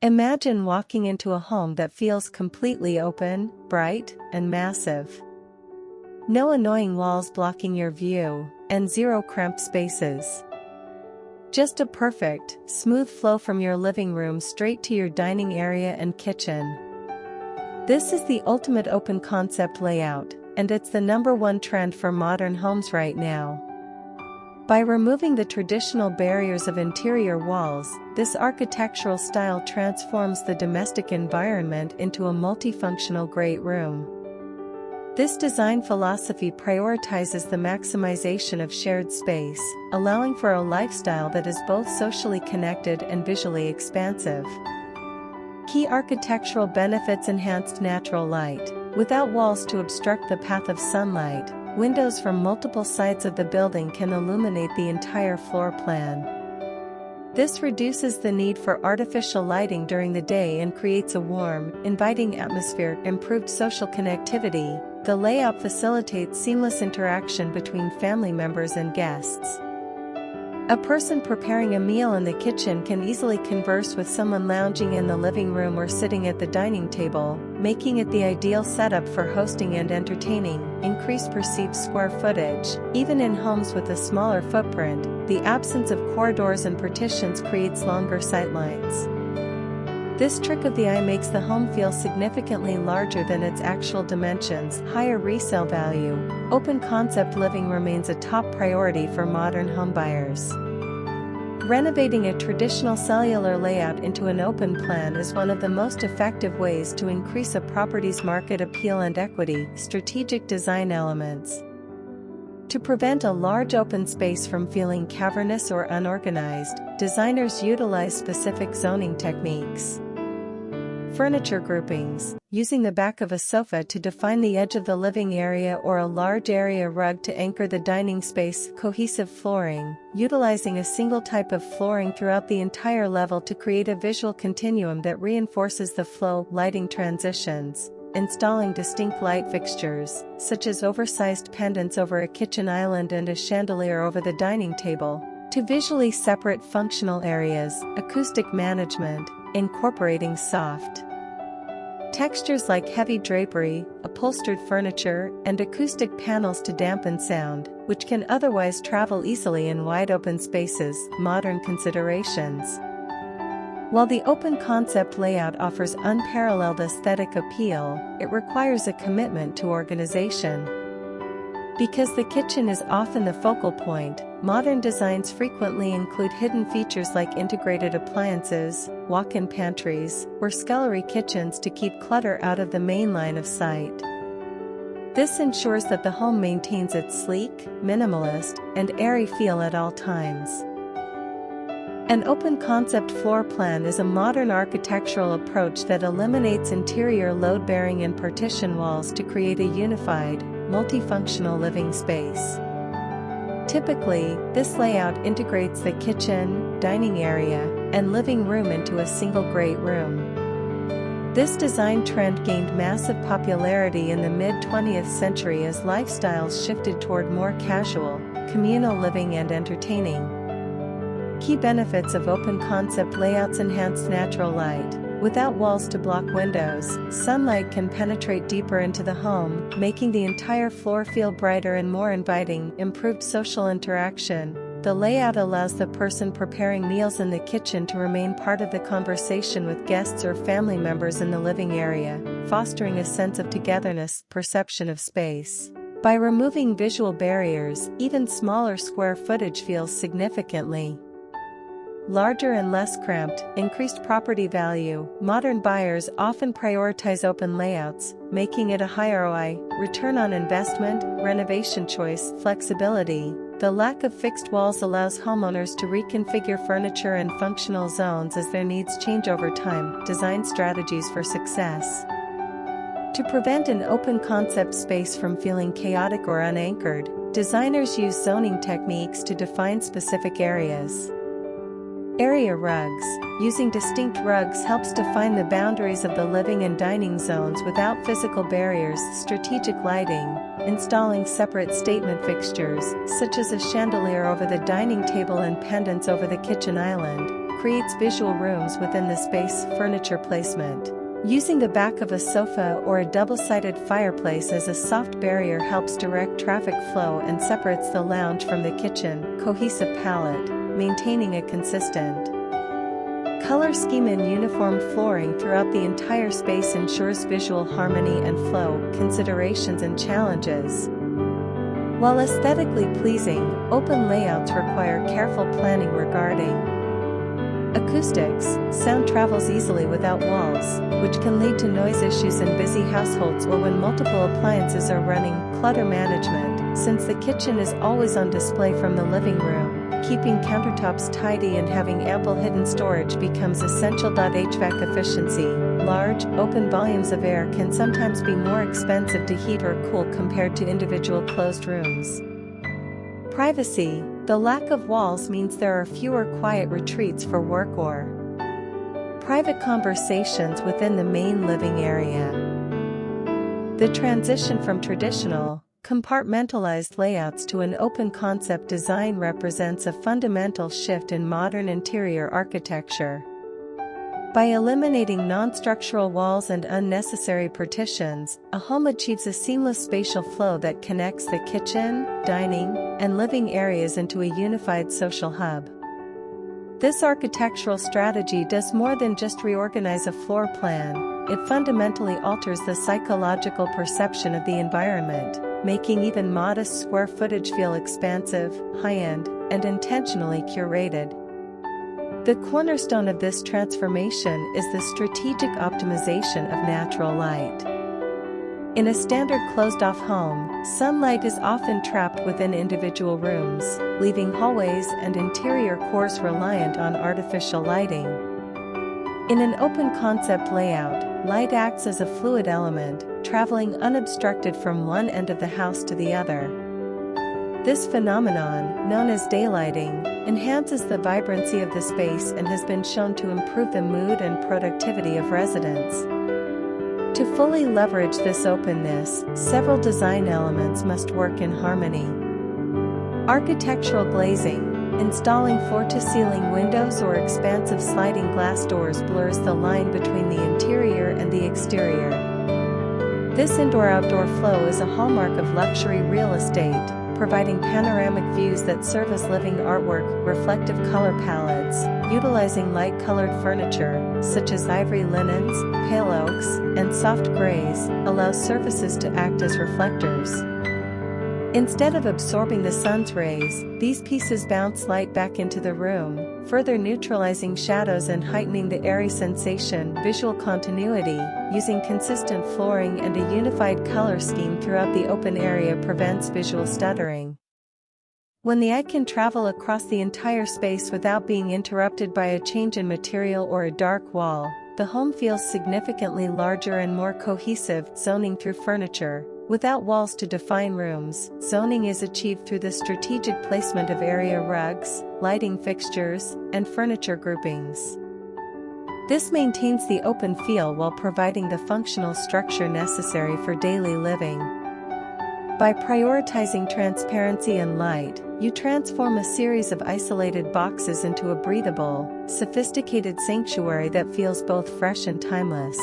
Imagine walking into a home that feels completely open, bright, and massive. No annoying walls blocking your view, and zero cramped spaces. Just a perfect, smooth flow from your living room straight to your dining area and kitchen. This is the ultimate open concept layout, and it's the #1 trend for modern homes right now. By removing the traditional barriers of interior walls, this architectural style transforms the domestic environment into a multifunctional great room. This design philosophy prioritizes the maximization of shared space, allowing for a lifestyle that is both socially connected and visually expansive. Key architectural benefits: enhanced natural light. Without walls to obstruct the path of sunlight, windows from multiple sides of the building can illuminate the entire floor plan. This reduces the need for artificial lighting during the day and creates a warm, inviting atmosphere. Improved social connectivity. The layout facilitates seamless interaction between family members and guests. A person preparing a meal in the kitchen can easily converse with someone lounging in the living room or sitting at the dining table, making it the ideal setup for hosting and entertaining. Increased perceived square footage. Even in homes with a smaller footprint, the absence of corridors and partitions creates longer sightlines. This trick of the eye makes the home feel significantly larger than its actual dimensions. Higher resale value. Open concept living remains a top priority for modern homebuyers. Renovating a traditional cellular layout into an open plan is one of the most effective ways to increase a property's market appeal and equity. Strategic design elements. To prevent a large open space from feeling cavernous or unorganized, designers utilize specific zoning techniques. Furniture groupings. Using the back of a sofa to define the edge of the living area or a large area rug to anchor the dining space. Cohesive flooring. Utilizing a single type of flooring throughout the entire level to create a visual continuum that reinforces the flow. Lighting transitions. Installing distinct light fixtures, such as oversized pendants over a kitchen island and a chandelier over the dining table, to visually separate functional areas. Acoustic management. Incorporating soft textures like heavy drapery, upholstered furniture, and acoustic panels to dampen sound, which can otherwise travel easily in wide open spaces. Modern considerations. While the open concept layout offers unparalleled aesthetic appeal, it requires a commitment to organization. Because the kitchen is often the focal point, modern designs frequently include hidden features like integrated appliances, walk-in pantries, or scullery kitchens to keep clutter out of the main line of sight. This ensures that the home maintains its sleek, minimalist, and airy feel at all times. An open concept floor plan is a modern architectural approach that eliminates interior load-bearing and partition walls to create a unified, multifunctional living space. Typically, this layout integrates the kitchen, dining area, and living room into a single great room. This design trend gained massive popularity in the mid-20th century as lifestyles shifted toward more casual, communal living and entertaining. Key benefits of open concept layouts: enhanced natural light. Without walls to block windows, sunlight can penetrate deeper into the home, making the entire floor feel brighter and more inviting. Improved social interaction. The layout allows the person preparing meals in the kitchen to remain part of the conversation with guests or family members in the living area, fostering a sense of togetherness. Perception of space. By removing visual barriers, even smaller square footage feels significantly larger and less cramped. Increased property value. Modern buyers often prioritize open layouts, making it a high ROI, return on investment, renovation choice. Flexibility. The lack of fixed walls allows homeowners to reconfigure furniture and functional zones as their needs change over time. Design strategies for success. To prevent an open concept space from feeling chaotic or unanchored, designers use zoning techniques to define specific areas. Area rugs. Using distinct rugs helps define the boundaries of the living and dining zones without physical barriers. Strategic lighting. Installing separate statement fixtures, such as a chandelier over the dining table and pendants over the kitchen island, creates visual rooms within the space. Furniture placement. Using the back of a sofa or a double-sided fireplace as a soft barrier helps direct traffic flow and separates the lounge from the kitchen. Cohesive palette, maintaining a consistent color scheme and uniform flooring throughout the entire space ensures visual harmony and flow. Considerations and challenges. While aesthetically pleasing, open layouts require careful planning regarding acoustics. Sound travels easily without walls, which can lead to noise issues in busy households or when multiple appliances are running. Clutter management. Since the kitchen is always on display from the living room, keeping countertops tidy and having ample hidden storage becomes essential. HVAC efficiency. Large, open volumes of air can sometimes be more expensive to heat or cool compared to individual closed rooms. Privacy. The lack of walls means there are fewer quiet retreats for work or private conversations within the main living area. The transition from traditional, compartmentalized layouts to an open concept design represents a fundamental shift in modern interior architecture. By eliminating non-structural walls and unnecessary partitions, a home achieves a seamless spatial flow that connects the kitchen, dining, and living areas into a unified social hub. This architectural strategy does more than just reorganize a floor plan, it fundamentally alters the psychological perception of the environment, making even modest square footage feel expansive, high-end, and intentionally curated. The cornerstone of this transformation is the strategic optimization of natural light. In a standard closed-off home, sunlight is often trapped within individual rooms, leaving hallways and interior cores reliant on artificial lighting. In an open-concept layout, light acts as a fluid element, traveling unobstructed from one end of the house to the other. This phenomenon, known as daylighting, enhances the vibrancy of the space and has been shown to improve the mood and productivity of residents. To fully leverage this openness, several design elements must work in harmony. Architectural glazing. Installing floor-to-ceiling windows or expansive sliding glass doors blurs the line between the interior and the exterior. This indoor-outdoor flow is a hallmark of luxury real estate, providing panoramic views that serve as living artwork. Reflective color palettes, utilizing light-colored furniture, such as ivory linens, pale oaks, and soft grays, allows surfaces to act as reflectors. Instead of absorbing the sun's rays, these pieces bounce light back into the room, further neutralizing shadows and heightening the airy sensation. Visual continuity, using consistent flooring and a unified color scheme throughout the open area prevents visual stuttering. When the eye can travel across the entire space without being interrupted by a change in material or a dark wall, the home feels significantly larger and more cohesive. Zoning through furniture. Without walls to define rooms, zoning is achieved through the strategic placement of area rugs, lighting fixtures, and furniture groupings. This maintains the open feel while providing the functional structure necessary for daily living. By prioritizing transparency and light, you transform a series of isolated boxes into a breathable, sophisticated sanctuary that feels both fresh and timeless.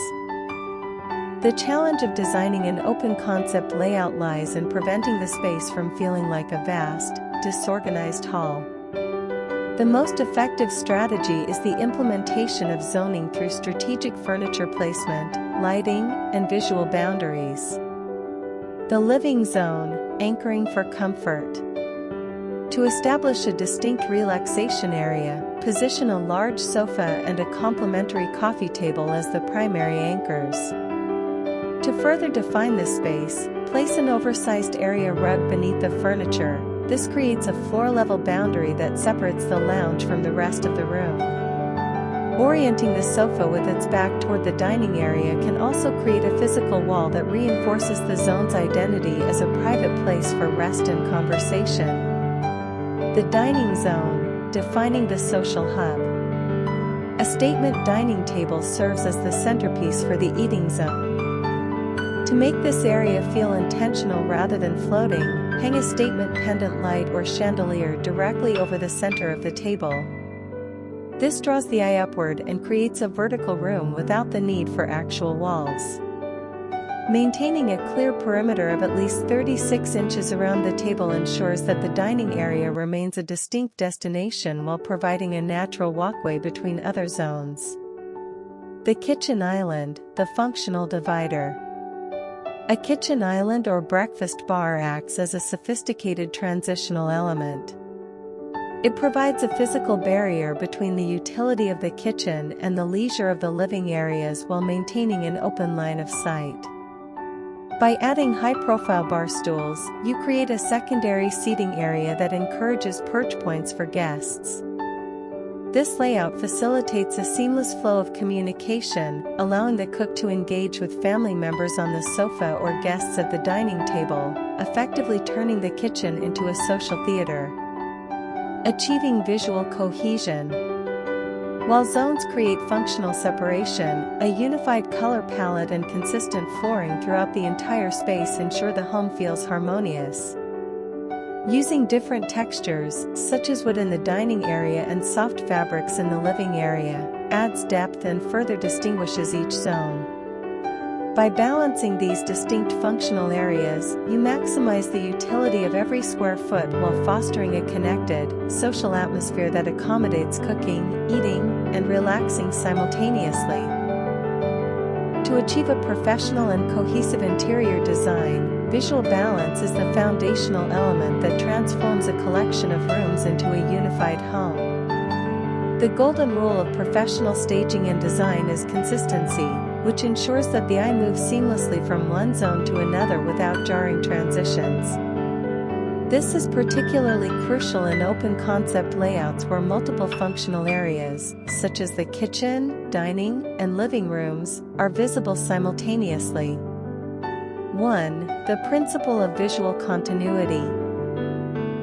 The challenge of designing an open concept layout lies in preventing the space from feeling like a vast, disorganized hall. The most effective strategy is the implementation of zoning through strategic furniture placement, lighting, and visual boundaries. The living zone, anchoring for comfort. To establish a distinct relaxation area, position a large sofa and a complementary coffee table as the primary anchors. To further define this space, place an oversized area rug beneath the furniture. This creates a floor-level boundary that separates the lounge from the rest of the room. Orienting the sofa with its back toward the dining area can also create a physical wall that reinforces the zone's identity as a private place for rest and conversation. The dining zone, defining the social hub. A statement dining table serves as the centerpiece for the eating zone. To make this area feel intentional rather than floating, hang a statement pendant light or chandelier directly over the center of the table. This draws the eye upward and creates a vertical room without the need for actual walls. Maintaining a clear perimeter of at least 36 inches around the table ensures that the dining area remains a distinct destination while providing a natural walkway between other zones. The kitchen island, the functional divider. A kitchen island or breakfast bar acts as a sophisticated transitional element. It provides a physical barrier between the utility of the kitchen and the leisure of the living areas while maintaining an open line of sight. By adding high-profile bar stools, you create a secondary seating area that encourages perch points for guests. This layout facilitates a seamless flow of communication, allowing the cook to engage with family members on the sofa or guests at the dining table, effectively turning the kitchen into a social theater. Achieving visual cohesion. While zones create functional separation, a unified color palette and consistent flooring throughout the entire space ensure the home feels harmonious. Using different textures, such as wood in the dining area and soft fabrics in the living area, adds depth and further distinguishes each zone. By balancing these distinct functional areas, you maximize the utility of every square foot while fostering a connected, social atmosphere that accommodates cooking, eating, and relaxing simultaneously. To achieve a professional and cohesive interior design, visual balance is the foundational element that transforms a collection of rooms into a unified home. The golden rule of professional staging and design is consistency, which ensures that the eye moves seamlessly from one zone to another without jarring transitions. This is particularly crucial in open-concept layouts where multiple functional areas, such as the kitchen, dining, and living rooms, are visible simultaneously. 1. The principle of visual continuity.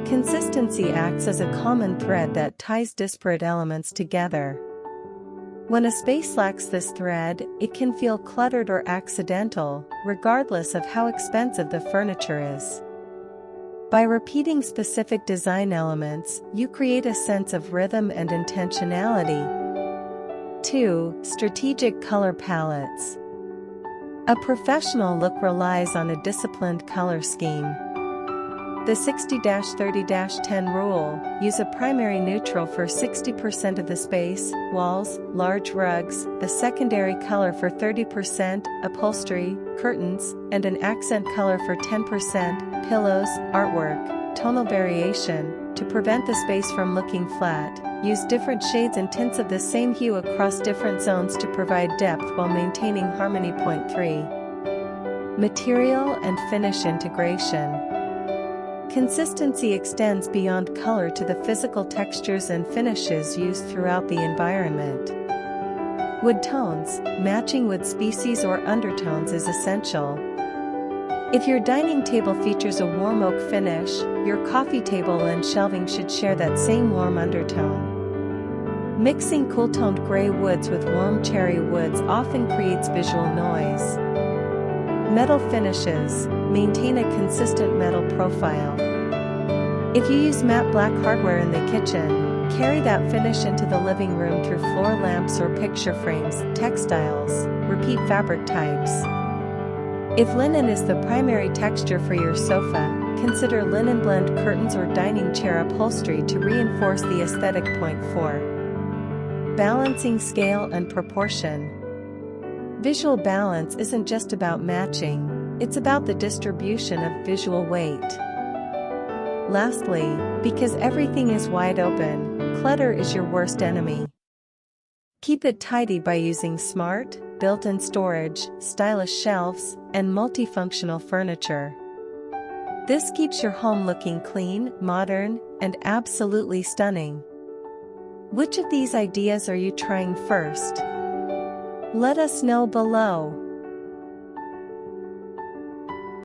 Consistency acts as a common thread that ties disparate elements together. When a space lacks this thread, it can feel cluttered or accidental, regardless of how expensive the furniture is. By repeating specific design elements, you create a sense of rhythm and intentionality. 2. Strategic color palettes. A professional look relies on a disciplined color scheme. The 60-30-10 rule: use a primary neutral for 60% of the space, walls, large rugs, a secondary color for 30%, upholstery, curtains, and an accent color for 10%, pillows, artwork, tonal variation. To prevent the space from looking flat, use different shades and tints of the same hue across different zones to provide depth while maintaining harmony. 3. Material and finish integration. Consistency extends beyond color to the physical textures and finishes used throughout the environment. Wood tones, matching wood species or undertones is essential. If your dining table features a warm oak finish, your coffee table and shelving should share that same warm undertone. Mixing cool-toned gray woods with warm cherry woods often creates visual noise. Metal finishes. Maintain a consistent metal profile. If you use matte black hardware in the kitchen, carry that finish into the living room through floor lamps or picture frames, textiles, repeat fabric types. If linen is the primary texture for your sofa, consider linen blend curtains or dining chair upholstery to reinforce the aesthetic. 4. Balancing scale and proportion. Visual balance isn't just about matching. It's about the distribution of visual weight. Lastly, because everything is wide open, clutter is your worst enemy. Keep it tidy by using smart, built-in storage, stylish shelves, and multifunctional furniture. This keeps your home looking clean, modern, and absolutely stunning. Which of these ideas are you trying first? Let us know below.